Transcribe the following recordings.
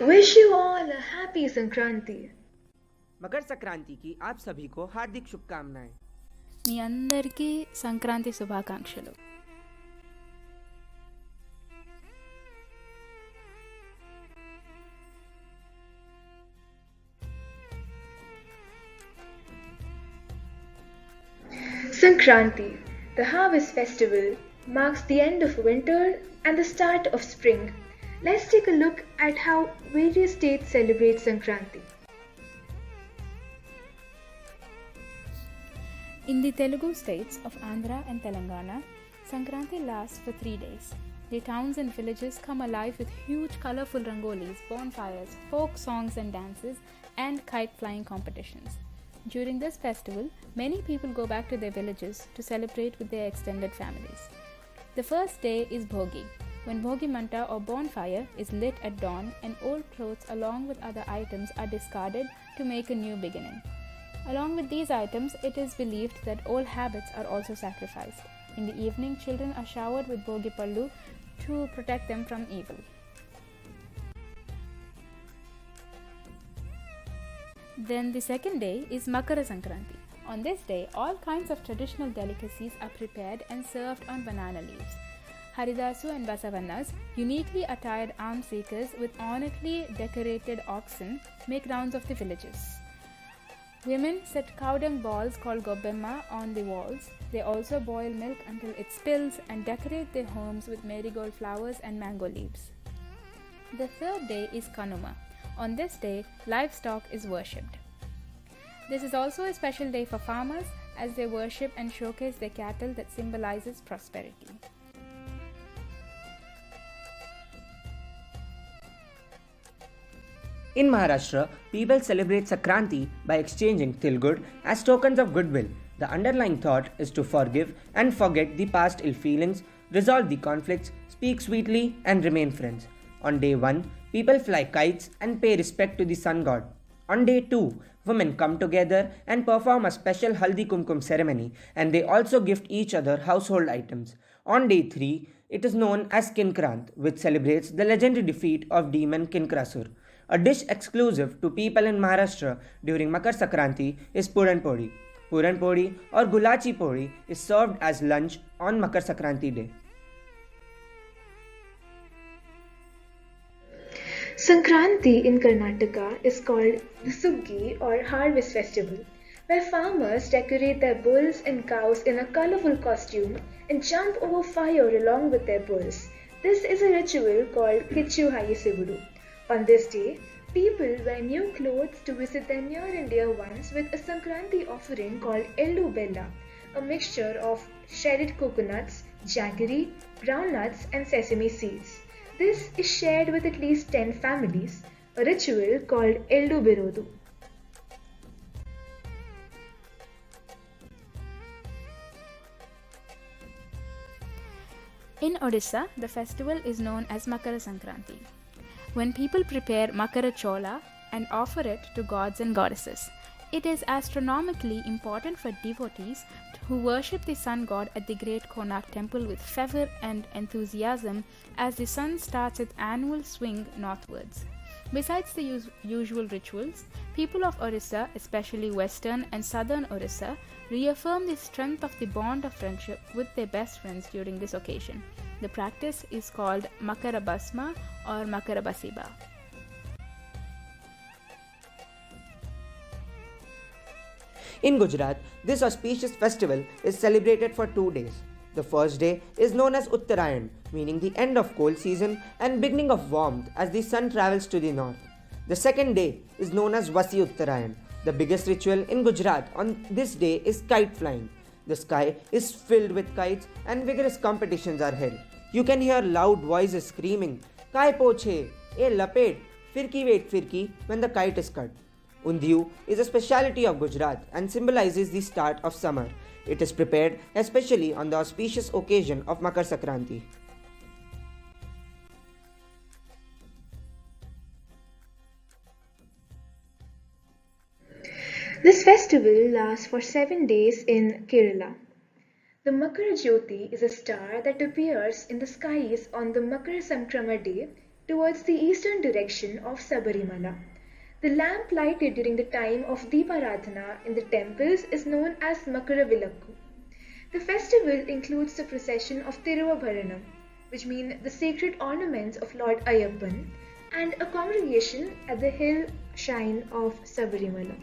Wish you all a happy Sankranti. Makar Sankranti की आप सभी को हार्दिक शुभकामनाएं. మీ అందరికీ సంక్రాంతి శుభాకాంక్షలు. Sankranti, the harvest festival, marks the end of winter and the start of spring. Let's take a look at how various states celebrate Sankranti. In the Telugu states of Andhra and Telangana, Sankranti lasts for 3 days. The towns and villages come alive with huge colorful rangolis, bonfires, folk songs and dances, and kite flying competitions. During this festival, many people go back to their villages to celebrate with their extended families. The first day is Bhogi, when Bhogi Manta or bonfire is lit at dawn and old clothes along with other items are discarded to make a new beginning. Along with these items, it is believed that old habits are also sacrificed. In the evening, children are showered with Bhogi Pallu to protect them from evil. Then the second day is Makara Sankranti. On this day, all kinds of traditional delicacies are prepared and served on banana leaves. Haridasu and Basavannas, uniquely attired alms seekers with ornately decorated oxen, make rounds of the villages. Women set cow dung balls called gobbemma on the walls. They also boil milk until it spills and decorate their homes with marigold flowers and mango leaves. The third day is Kanuma. On this day, livestock is worshipped. This is also a special day for farmers as they worship and showcase their cattle that symbolizes prosperity. In Maharashtra, people celebrate Sankranti by exchanging Tilgud as tokens of goodwill. The underlying thought is to forgive and forget the past ill feelings, resolve the conflicts, speak sweetly, and remain friends. On day 1, people fly kites and pay respect to the sun god. On day 2, women come together and perform a special Haldi Kumkum ceremony, and they also gift each other household items. On day 3, it is known as Kinkrant, which celebrates the legendary defeat of demon Kinkrasur. A dish exclusive to people in Maharashtra during Makar Sankranti is Puran Podi. Puran Podi or Gulachi Podi is served as lunch on Makar Sankranti day. Sankranti in Karnataka is called the Suggi or Harvest Festival, where farmers decorate their bulls and cows in a colorful costume and jump over fire along with their bulls. This is a ritual called Kichu Hayisivudu. On this day, people wear new clothes to visit their near and dear ones with a Sankranti offering called Ellu Bella, a mixture of shredded coconuts, jaggery, groundnuts, and sesame seeds. This is shared with at least 10 families, a ritual called Eldu Birodu. In Odisha, the festival is known as Makara Sankranti, when people prepare Makara Chola and offer it to gods and goddesses. It is astronomically important for devotees who worship the sun god at the great Konark temple with fervor and enthusiasm as the sun starts its annual swing northwards. Besides the usual rituals, people of Orissa, especially western and southern Orissa, reaffirm the strength of the bond of friendship with their best friends during this occasion. The practice is called Makarabasma or Makarabasiba. In Gujarat, this auspicious festival is celebrated for 2 days. The first day is known as Uttarayan, meaning the end of cold season and beginning of warmth as the sun travels to the north. The second day is known as Vasi Uttarayan. The biggest ritual in Gujarat on this day is kite flying. The sky is filled with kites and vigorous competitions are held. You can hear loud voices screaming, Kai poche, e lapet, firki wait firki when the kite is cut. Undhiyu is a speciality of Gujarat and symbolizes the start of summer. It is prepared especially on the auspicious occasion of Makar Sankranti. This festival lasts for 7 days in Kerala. The Makara Jyoti is a star that appears in the skies on the Makara Sankrama day towards the eastern direction of Sabarimala. The lamp lighted during the time of Deeparadhana in the temples is known as Makaravilakku. The festival includes the procession of Tiruvabharanam, which mean the sacred ornaments of Lord Ayyappan, and a congregation at the hill shrine of Sabarimala.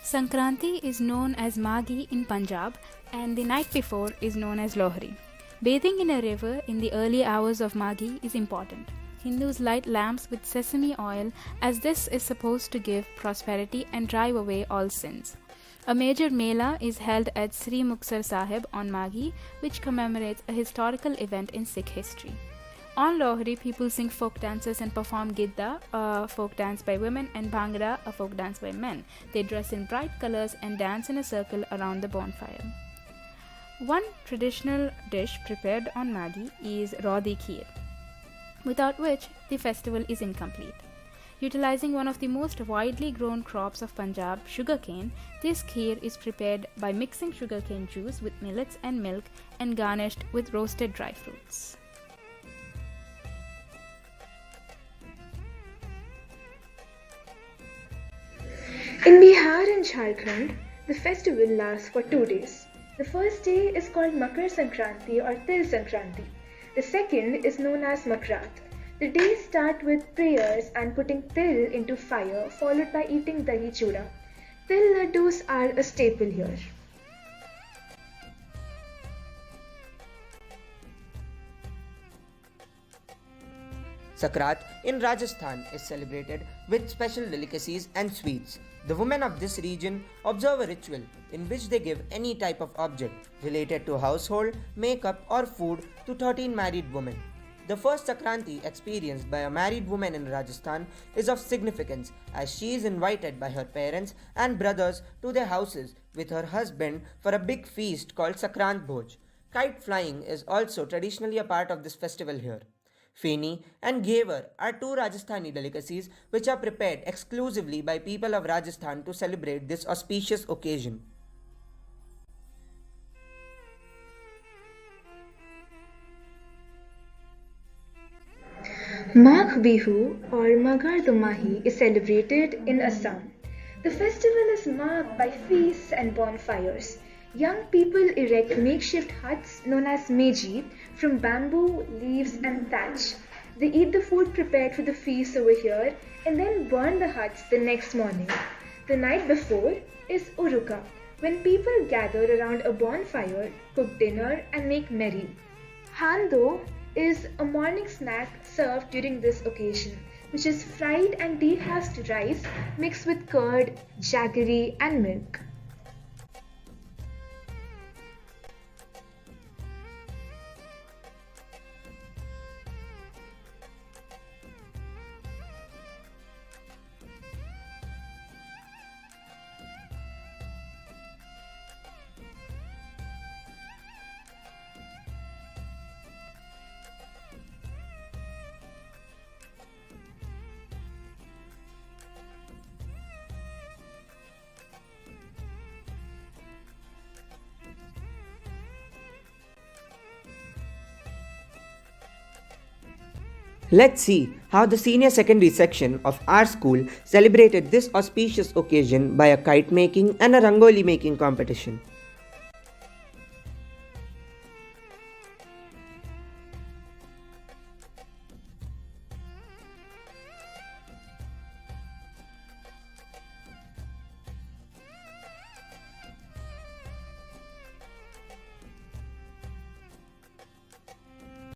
Sankranti is known as Maghi in Punjab, and the night before is known as Lohri. Bathing in a river in the early hours of Maghi is important. Hindus light lamps with sesame oil as this is supposed to give prosperity and drive away all sins. A major mela is held at Sri Muksar Sahib on Maghi, which commemorates a historical event in Sikh history. On Lohri, people sing folk dances and perform Gidda, a folk dance by women, and Bhangra, a folk dance by men. They dress in bright colors and dance in a circle around the bonfire. One traditional dish prepared on Maghi is Rodi Kheer, without which the festival is incomplete. Utilizing one of the most widely grown crops of Punjab, sugarcane, this kheer is prepared by mixing sugarcane juice with millets and milk and garnished with roasted dry fruits. In Bihar and Jharkhand, the festival lasts for 2 days. The first day is called Makar Sankranti or Til Sankranti. The second is known as Makrat. The days start with prayers and putting til into fire, followed by eating dahi chura. Til laddus are a staple here. Sakrat in Rajasthan is celebrated with special delicacies and sweets. The women of this region observe a ritual in which they give any type of object related to household, makeup, or food to 13 married women. The first Sankranti experienced by a married woman in Rajasthan is of significance as she is invited by her parents and brothers to their houses with her husband for a big feast called Sakrant Bhoj. Kite flying is also traditionally a part of this festival here. Feni and Ghevar are two Rajasthani delicacies which are prepared exclusively by people of Rajasthan to celebrate this auspicious occasion. Magh Bihu or Maghar Dumahi is celebrated in Assam. The festival is marked by feasts and bonfires. Young people erect makeshift huts known as meji from bamboo, leaves and thatch. They eat the food prepared for the feast over here and then burn the huts the next morning. The night before is Uruka, when people gather around a bonfire, cook dinner and make merry. Hando is a morning snack served during this occasion, which is fried and dehusked rice mixed with curd, jaggery and milk. Let's see how the senior secondary section of our school celebrated this auspicious occasion by a kite making and a rangoli making competition.